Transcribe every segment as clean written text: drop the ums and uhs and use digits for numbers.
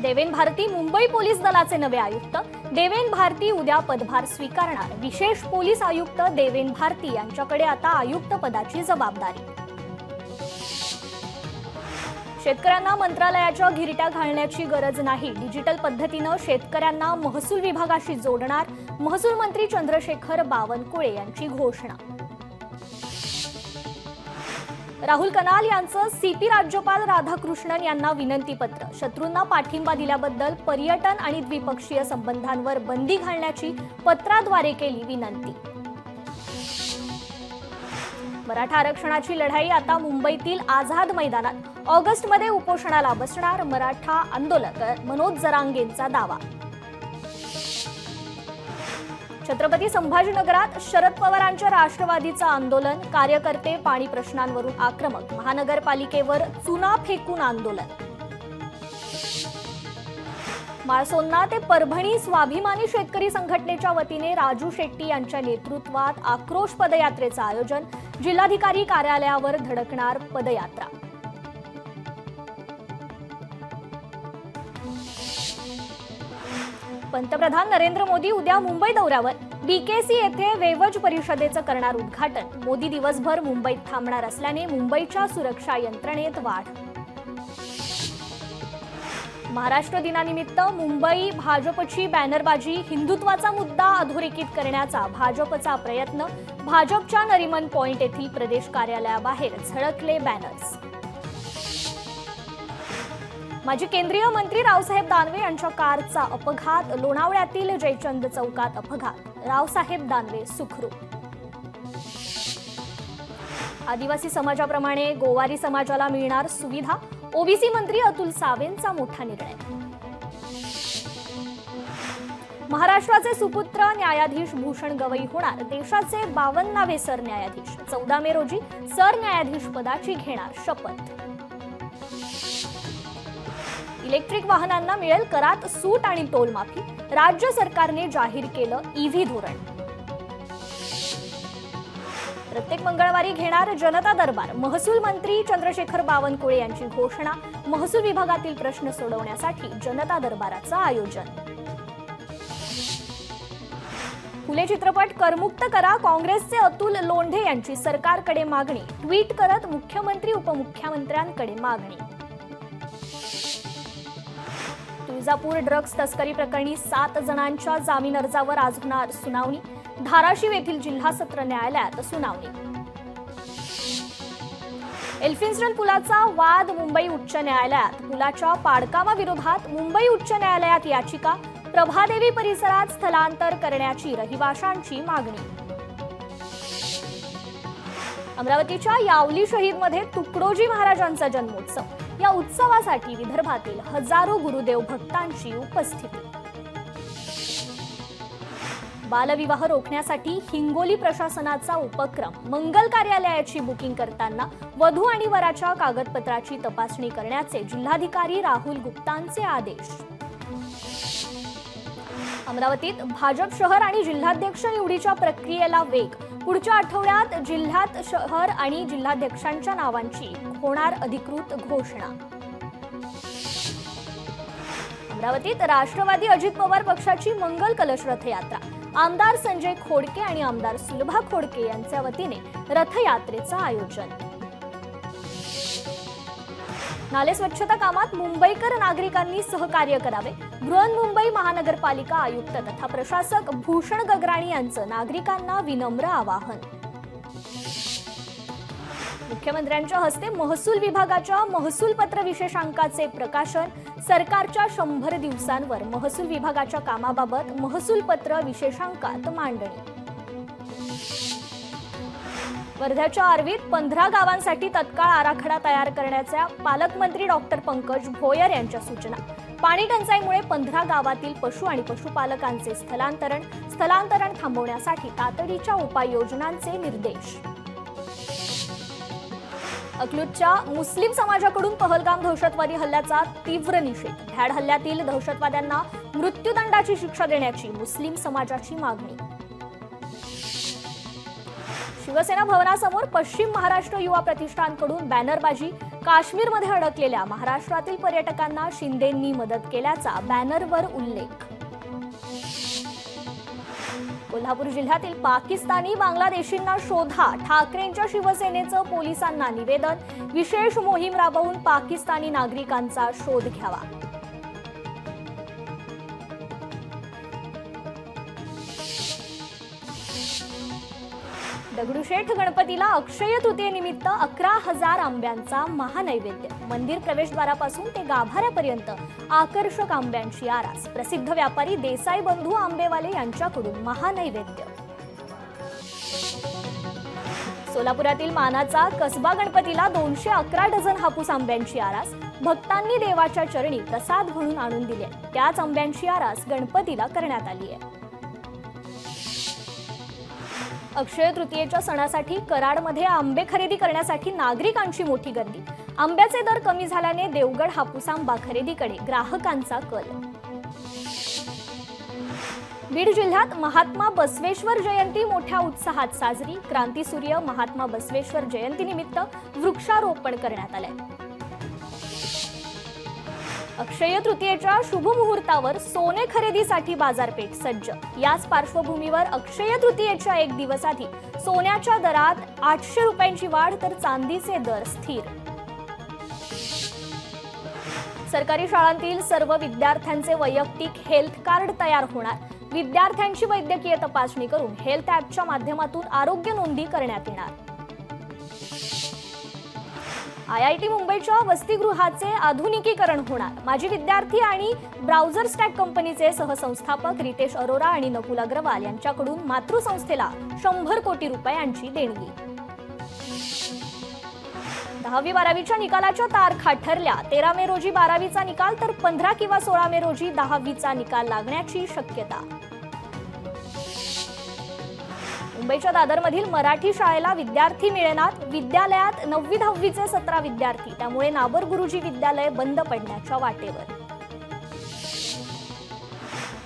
देवेन Bharti Mumbai police दलाचे नवे आयुक्त। देवेन भारती उद्या पदभार स्वीकारणार। विशेष पोलीस आयुक्त देवेन भारती यांच्याकडे आता आयुक्त पदाची जबाबदारी। शेतकऱ्यांना मंत्रालयाच्या घिरट्या घालण्याची गरज नाही। डिजिटल पद्धतीने शेतकऱ्यांना महसूल विभागाशी जोडणार। महसूल मंत्री चंद्रशेखर बावनकुळे यांची घोषणा। राहुल कनाल यांचं सीपी राज्यपाल राधाकृष्णन यांना विनंती पत्र। शत्रूंना पाठिंबा दिल्याबद्दल पर्यटन आणि द्विपक्षीय संबंधांवर बंदी घालण्याची पत्राद्वारे केली विनंती। मराठा आरक्षणाची लढाई आता मुंबईतील आझाद मैदानात। ऑगस्टमध्ये उपोषणाला बसणार मराठा आंदोलक मनोज जरांगेंचा दावा। छत्रपती संभाजीनगरात शरद पवारांच्या राष्ट्रवादीचं आंदोलन। कार्यकर्ते पाणी प्रश्नांवरून आक्रमक। महानगरपालिकेवर चुना फेकून आंदोलन। माळसोन्ना ते परभणी स्वाभिमानी शेतकरी संघटनेच्या वतीने राजू शेट्टी यांच्या नेतृत्वात आक्रोश पदयात्रेचं आयोजन। जिल्हाधिकारी कार्यालयावर धडकणार पदयात्रा। पंतप्रधान नरेंद्र मोदी उद्या मुंबई दौऱ्यावर। बीकेसी येथे वेवज परिषदेचं करणार उद्घाटन। मोदी दिवसभर मुंबईत थांबणार असल्याने मुंबईच्या सुरक्षा यंत्रणेत वाढ। महाराष्ट्र दिनानिमित्त मुंबई भाजपची बॅनरबाजी। हिंदुत्वाचा मुद्दा अधोरेखित करण्याचा भाजपचा प्रयत्न। भाजपच्या नरिमन पॉइंट येथील प्रदेश कार्यालयाबाहेर झळकले बॅनर्स। माजी केंद्रीय मंत्री रावसाहेब दानवे यांच्या कारचा अपघात। लोणावळ्यातील जयचंद चौकात अपघात। रावसाहेब दानवे सुखरूप। आदिवासी समाजाप्रमाणे गोवारी समाजाला मिळणार सुविधा। ओबीसी मंत्री अतुल सावेंचा मोठा निर्णय। महाराष्ट्राचे सुपुत्र न्यायाधीश भूषण गवई होणार देशाचे 52वे सरन्यायाधीश। 14 मे रोजी सरन्यायाधीश पदाची घेणार शपथ। इलेक्ट्रिक वाहनांना मिळेल करात सूट आणि टोल माफी। राज्य सरकारने जाहीर केलं ईव्ही धोरण। प्रत्येक मंगळवारी घेणार जनता दरबार। महसूल मंत्री चंद्रशेखर बावनकुळे यांची घोषणा। महसूल विभागातील प्रश्न सोडवण्यासाठी जनता दरबाराचं आयोजन। फुले चित्रपट करमुक्त करा काँग्रेसचे अतुल लोंढे यांची सरकारकडे मागणी। ट्विट करत मुख्यमंत्री उपमुख्यमंत्र्यांकडे मागणी। तुळजापूर ड्रग्ज तस्करी प्रकरणी 7 जणांच्या जामीन अर्जावर आज होणार सुनावणी। धाराशिव येथील जिल्हा सत्र न्यायालयात सुनावणी। एल्फिन्स्टन पुलाचा वाद मुंबई उच्च न्यायालयात। पुलाच्या पाडकामाविरोधात मुंबई उच्च न्यायालयात याचिका। प्रभादेवी परिसरात स्थलांतर करण्याची रहिवाशांची मागणी। अमरावतीच्या यावली शहीदमध्ये तुकडोजी महाराजांचा जन्मोत्सव। या उत्सवासाठी विदर्भातील हजारो गुरुदेव भक्तांची उपस्थिती। बालविवाह रोखण्यासाठी हिंगोली प्रशासनाचा उपक्रम। मंगल कार्यालयाची बुकिंग करताना वधू आणि वराच्या कागदपत्राची तपासणी करण्याचे जिल्हाधिकारी राहुल गुप्तांचे आदेश। अमरावतीत भाजप शहर आणि जिल्हाध्यक्ष निवडीच्या प्रक्रियेला वेग। पुढच्या आठवड्यात जिल्ह्यात शहर आणि जिल्हाध्यक्षांच्या नावांची होणार अधिकृत घोषणा। अमरावतीत राष्ट्रवादी अजित पवार पक्षाची मंगल कलश रथयात्रा। आमदार संजय खोडके आणि आमदार सुलभा खोडके यांच्या वतीने रथयात्रेचं आयोजन। नाले स्वच्छता कामात मुंबईकर नागरिकांनी सहकार्य करावे। बृहन्मुंबई महानगरपालिका आयुक्त तथा प्रशासक भूषण गगराणी यांचं नागरिकांना विनम्र आवाहन। मुख्यमंत्र्यांच्या हस्ते महसूल विभागाच्या महसूल पत्र विशेषांकाचे प्रकाशन। सरकारच्या 100 दिवसांवर महसूल विभागाच्या कामाबाबत महसूल पत्र विशेषांकात मांडणी। वर्ध्याच्या आर्वीत 15 गावांसाठी तत्काळ आराखडा तयार करण्याच्या पालकमंत्री डॉक्टर पंकज भोयर यांच्या सूचना। पाणी टंचाईमुळे 15 गावातील पशु आणि पशुपालकांचे स्थलांतरण थांबवण्यासाठी तातडीच्या उपाययोजनांचे निर्देश। अकलूजच्या मुस्लिम समाजाकडून पहलगाम दहशतवादी हल्ल्याचा तीव्र निषेध। भ्याड हल्ल्यातील दहशतवाद्यांना मृत्यूदंडाची शिक्षा देण्याची मुस्लिम समाजाची मागणी। शिवसेना भवनासमोर पश्चिम महाराष्ट्र युवा प्रतिष्ठानकडून बॅनरबाजी। काश्मीरमध्ये अडकलेल्या महाराष्ट्रातील पर्यटकांना शिंदेंनी मदत केल्याचा बॅनरवर उल्लेख. कोल्हापूर जिल्ह्यातील पाकिस्तानी बांगलादेशींना शोधा, ठाकरेंच्या शिवसेनेचं पोलिसांना निवेदन. विशेष मोहीम राबवून पाकिस्तानी नागरिकांचा शोध घ्यावा. दगडूशेठ गणपतीला अक्षय तृतीयेनिमित्त 11,000 आंब्यांचा महानैवेद्य. मंदिर प्रवेशद्वारापासून ते गाभाऱ्यापर्यंत आकर्षक आंब्यांची आरास. प्रसिद्ध व्यापारी देसाई बंधू आंबेवाले यांच्याकडून महानैवेद्य. सोलापुरातील मानाचा कसबा गणपतीला 211 डझन हापूस आंब्यांची आरास. भक्तांनी देवाच्या चरणी प्रसाद म्हणून आणून दिले. त्याच आंब्यांची आरास गणपतीला करण्यात आली आहे. अक्षय तृतीयेच्या सणासाठी कराडमध्ये आंबे खरेदी करण्यासाठी नागरिकांची मोठी गर्दी. आंब्याचे दर कमी झाल्याने देवगड हापूस आंबा खरेदीकडे ग्राहकांचा कल. बीड जिल्ह्यात महात्मा बसवेश्वर जयंती मोठ्या उत्साहात साजरी. क्रांतीसूर्य महात्मा बसवेश्वर जयंतीनिमित्त वृक्षारोपण करण्यात आले. अक्षय तृतीयेच्या शुभ मुहूर्तावर सोने खरेदीसाठी बाजारपेठ सज्ज. याच पार्श्वभूमीवर अक्षय तृतीयेच्या एक दिवस आधी सोन्याच्या दरात 800 रुपयांची वाढ, तर चांदीचे दर स्थिर. सरकारी शाळांतील सर्व विद्यार्थ्यांचे वैयक्तिक हेल्थ कार्ड तयार होणार. विद्यार्थ्यांची वैद्यकीय तपासणी करून हेल्थ ॲपच्या माध्यमातून आरोग्य नोंदी करण्यात येणार. IIT मुंबईच्या वसतिगृहाचे आधुनिकीकरण होणार. माजी विद्यार्थी आणि ब्राउझर स्टॅक कंपनीचे सहसंस्थापक रितेश अरोरा आणि नकुल अग्रवाल यांच्याकडून मातृसंस्थेला 100 कोटी रुपयांची देणगी. 10वी-12वीच्या निकालाच्या तारखा ठरल्या. 13 मे रोजी 12वीचा निकाल, तर 15 किंवा 16 मे रोजी 10वीचा निकाल लागण्याची शक्यता. मुंबईच्या दादरमधील मराठी शाळेला विद्यार्थी मिळेनात. विद्यालयात 9वी-10वीचे 17 विद्यार्थी, त्यामुळे नाबर गुरुजी विद्यालय बंद पडण्याच्या वाटेवर.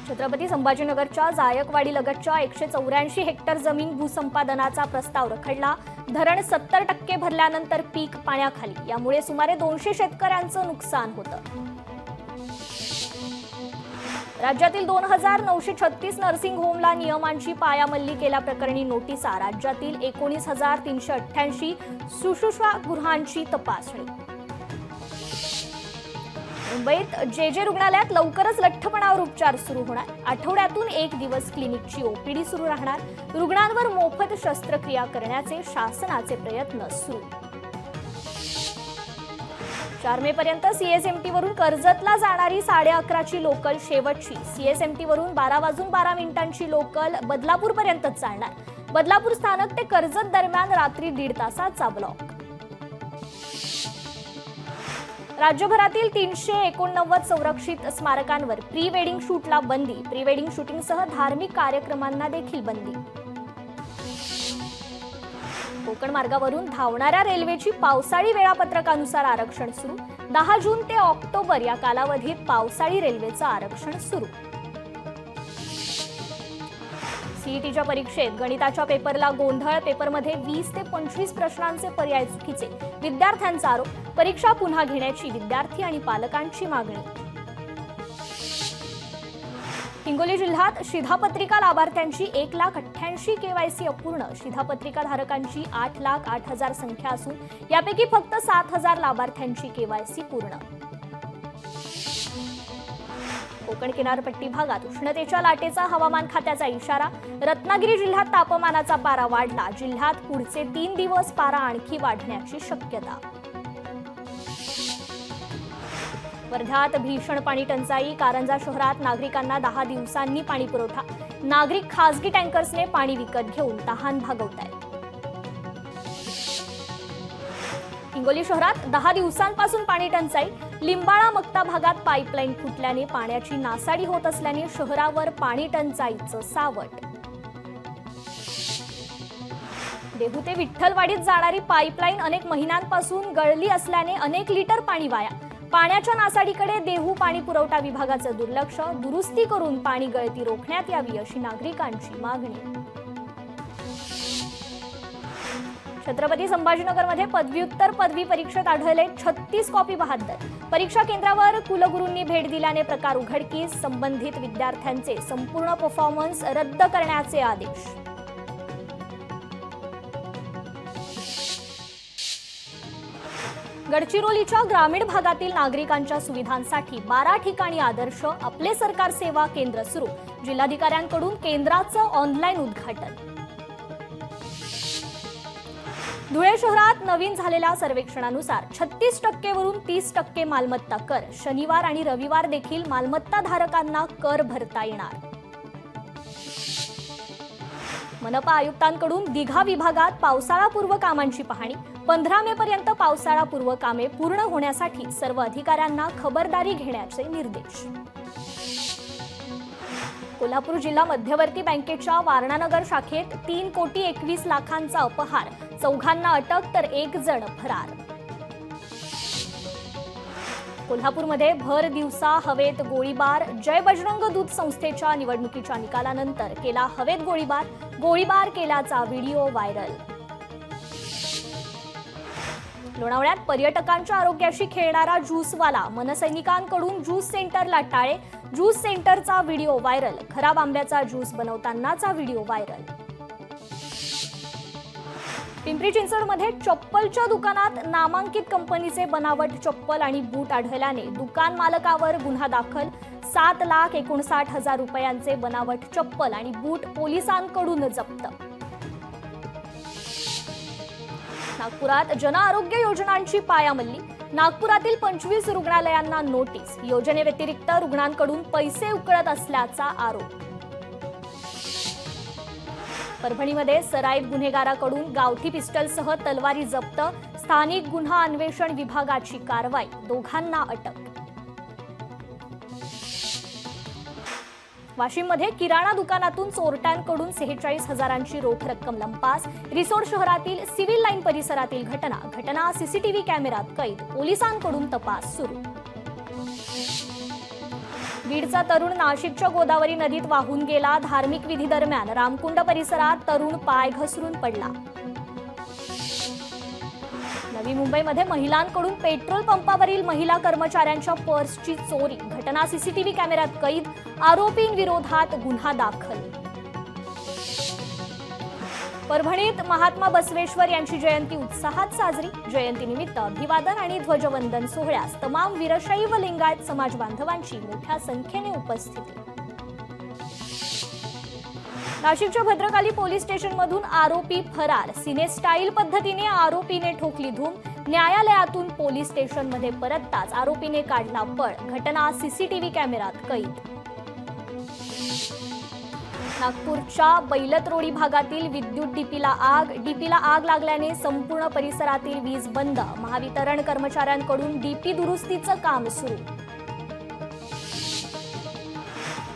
छत्रपती संभाजीनगरच्या जायकवाडी लगतच्या 184 हेक्टर जमीन भूसंपादनाचा प्रस्ताव रखडला. धरण 70% भरल्यानंतर पीक पाण्याखाली. यामुळे सुमारे 200 शेतकऱ्यांचं नुकसान होतं. राज्यातील 2,936 नर्सिंग होमला नियमांची पायामल्ली केल्याप्रकरणी नोटिसा. राज्यातील 19,388 सुश्रुषागृहांची तपासणी. मुंबईत जे रुग्णालयात लवकरच लठ्ठपणावर उपचार सुरू होणार. आठवड्यातून 1 दिवस क्लिनिकची OPD सुरू राहणार. रुग्णांवर मोफत शस्त्रक्रिया करण्याचे शासनाचे प्रयत्न सुरू. 4 मे पर्यंत CSMT वरून कर्जतला जाणारी 11:30ची लोकल शेवटची. CSMT वरून 12:12 लोकल बदलापूर पर्यंतच चालणार. बदलापूर स्थानक ते कर्जत दरम्यान रात्री 1.5 तासाचा ब्लॉक. राज्यभरातील 389 संरक्षित स्मारकांवर प्री वेडिंग शूटला बंदी. प्री वेडिंग शूटिंगसह धार्मिक कार्यक्रमांना देखील बंदी. कोकण मार्गावरून धावणाऱ्या रेल्वेची पावसाळी वेळापत्रकानुसार आरक्षण सुरू. 10 जून ते ऑक्टोबर या कालावधीत पावसाळी रेल्वेचं आरक्षण सुरू. CETच्या परीक्षेत गणिताच्या पेपरला गोंधळ. पेपरमध्ये 20 ते 25 प्रश्नांचे पर्याय चुकीचे. विद्यार्थ्यांचा आरोप. परीक्षा पुन्हा घेण्याची विद्यार्थी आणि पालकांची मागणी. हिंगोली जिल्ह्यात शिधापत्रिका लाभार्थ्यांची 1,88,000 KYC अपूर्ण. शिधापत्रिका धारकांची 8,08,000 संख्या असून यापैकी फक्त 7,000 लाभार्थ्यांची KYC पूर्ण. कोकण किनारपट्टी भागात उष्णतेच्या लाटेचा हवामान खात्याचा इशारा. रत्नागिरी जिल्ह्यात तापमानाचा पारा वाढला. जिल्ह्यात पुढचे 3 दिवस पारा आणखी वाढण्याची शक्यता. वर्ध्यात भीषण पाणी टंचाई. कारंजा शहरात नागरिकांना 10 दिवसांनी पाणी पुरवठा. नागरिक खासगी टँकर्सने पाणी विकत घेऊन तहान भागवतायत. हिंगोली शहरात 10 दिवसांपासून पाणी टंचाई. लिंबाळा मक्ता भागात पाईपलाईन फुटल्याने पाण्याची नासाडी होत असल्याने शहरावर पाणी टंचाईचं सावट. देहू ते विठ्ठलवाडीत जाणारी पाईपलाईन अनेक महिन्यांपासून गळली असल्याने अनेक लिटर पाणी वाया. पाण्याच्या नासाडीकडे देहू पाणी पुरवठा विभागाचं दुर्लक्ष. दुरुस्ती करून पाणी गळती रोखण्यात यावी अशी नागरिकांची मागणी. छत्रपती संभाजीनगरमध्ये पदव्युत्तर पदवी परीक्षेत आढळले 36 कॉपी बहाद्दर. परीक्षा केंद्रावर कुलगुरूंनी भेट दिल्याने प्रकार उघडकीस. संबंधित विद्यार्थ्यांचे संपूर्ण परफॉर्मन्स रद्द करण्याचे आदेश. गडचिरोलीच्या ग्रामीण भागातील नागरिकांच्या सुविधांसाठी 12 ठिकाणी आदर्श आपले सरकार सेवा केंद्र सुरू. जिल्हाधिकाऱ्यांकडून केंद्राचं ऑनलाईन उद्घाटन. धुळे शहरात नवीन झालेल्या सर्वेक्षणानुसार 36% वरून 30% मालमत्ता कर. शनिवार आणि रविवार देखील मालमत्ता धारकांना कर भरता येणार. मनपा आयुक्तांकडून दिघा विभागात पावसाळापूर्व कामांची पाहणी. 15 मे पर्यंत पावसाळापूर्व कामे पूर्ण होण्यासाठी सर्व अधिकाऱ्यांना खबरदारी घेण्याचे निर्देश. कोल्हापूर जिल्हा मध्यवर्ती बँकेच्या वारणानगर शाखेत 3,21,00,000 अपहार. 4 अटक तर 1 जण फरार. कोल्हापूरमध्ये भर दिवसा हवेत गोळीबार. जय बजरंग दूत संस्थेच्या निवडणुकीच्या निकालानंतर केला हवेत गोळीबार. गोळीबार केल्याचा व्हिडिओ व्हायरल. लोणावळ्यात पर्यटकांच्या आरोग्याशी खेळणारा ज्यूसवाला. मनसैनिकांकडून ज्यूस सेंटरला टाळे. ज्यूस सेंटरचा व्हिडिओ व्हायरल. खराब आंब्याचा ज्यूस बनवतानाचा व्हिडिओ व्हायरल. पिंपरी चिंचवडमध्ये चप्पलच्या दुकानात नामांकित कंपनीचे बनावट चप्पल आणि बूट आढळल्याने दुकान मालकावर गुन्हा दाखल. 7,59,000 रुपयांचे बनावट चप्पल आणि बूट पोलिसांकडून जप्त. नागपुरात जन आरोग्य योजनांची पायामल्ली. नागपुरातील 25 रुग्णालयांना नोटीस. योजनेव्यतिरिक्त रुग्णांकडून पैसे उकळत असल्याचा आरोप. परभणीमध्ये सराईत गुन्हेगाराकडून गावठी पिस्टलसह तलवारी जप्त. स्थानिक गुन्हा अन्वेषण विभागाची कारवाई. दोघांना अटक. वाशिममध्ये किराणा दुकानातून चोरट्यांकडून 46,000ची रोख रक्कम लंपास. रिसोड शहरातील सिव्हिल लाईन परिसरातील घटना सीसीटीव्ही कॅमेऱ्यात कैद. पोलिसांकडून तपास सुरू. बीडचा तरुण नाशिकच्या गोदावरी नदीत वाहून गेला. धार्मिक विधी दरम्यान रामकुंड परिसरात तरुण पाय घसरून पडला. नवी मुंबईमध्ये महिलांकडून पेट्रोल पंपावरील महिला कर्मचाऱ्यांच्या पर्सची चोरी. घटना सीसीटीव्ही कॅमेऱ्यात कैद. आरोपींविरोधात गुन्हा दाखल. परभणीत महात्मा बसवेश्वर यांची जयंती उत्साहात साजरी. जयंतीनिमित्त अभिवादन आणि ध्वजवंदन सोहळ्यास तमाम वीरशैव लिंगायत समाज बांधवांची मोठ्या संख्येने उपस्थिती. नाशिकच्या भद्रकाली पोलीस स्टेशनमधून आरोपी फरार. सिने स्टाईल पद्धतीने आरोपीने ठोकली धूम. न्यायालयातून पोलीस स्टेशनमध्ये परतताच आरोपीने काढला पळ. घटना सीसीटीव्ही कॅमेऱ्यात कैद. नागपूरच्या बैलतरोडी भागातील विद्युत डीपीला आग लागल्याने संपूर्ण परिसरातील वीज बंद. महावितरण कर्मचाऱ्यांकडून डीपी दुरुस्तीचं काम सुरू.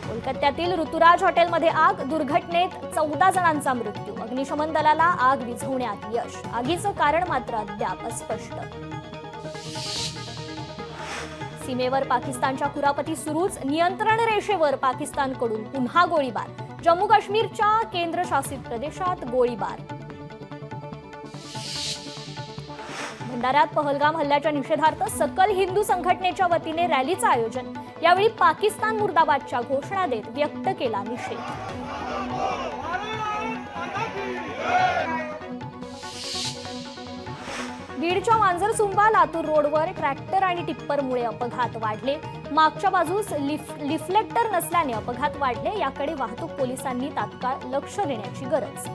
कोलकात्यातील ऋतुराज हॉटेलमध्ये आग. दुर्घटनेत 14 जणांचा मृत्यू. अग्निशमन दलाला आग विझवण्यात यश. आगीचं कारण मात्र अद्याप अस्पष्ट. सीमेवर पाकिस्तानच्या कुरापती सुरूच. नियंत्रण रेषेवर पाकिस्तानकडून पुन्हा गोळीबार. जम्मू काश्मीरच्या केंद्रशासित प्रदेशात गोळीबार. भंडाऱ्यात पहलगाम हल्ल्याच्या निषेधार्थ सकल हिंदू संघटनेच्या वतीने रॅलीचं आयोजन. यावेळी पाकिस्तान मुर्दाबादच्या घोषणा देत व्यक्त केला निषेध. बीडच्या मांजरसुंबा लातूर रोडवर ट्रॅक्टर आणि टिप्परमुळे अपघात वाढले. मागच्या बाजूस लिफ्लेक्टर नसल्याने अपघात वाढले. याकडे वाहतूक पोलिसांनी तात्काळ लक्ष देण्याची गरज.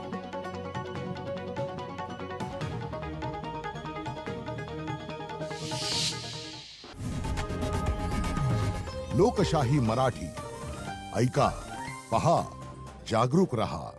लोकशाही मराठी ऐका, पहा, जागरूक रहा.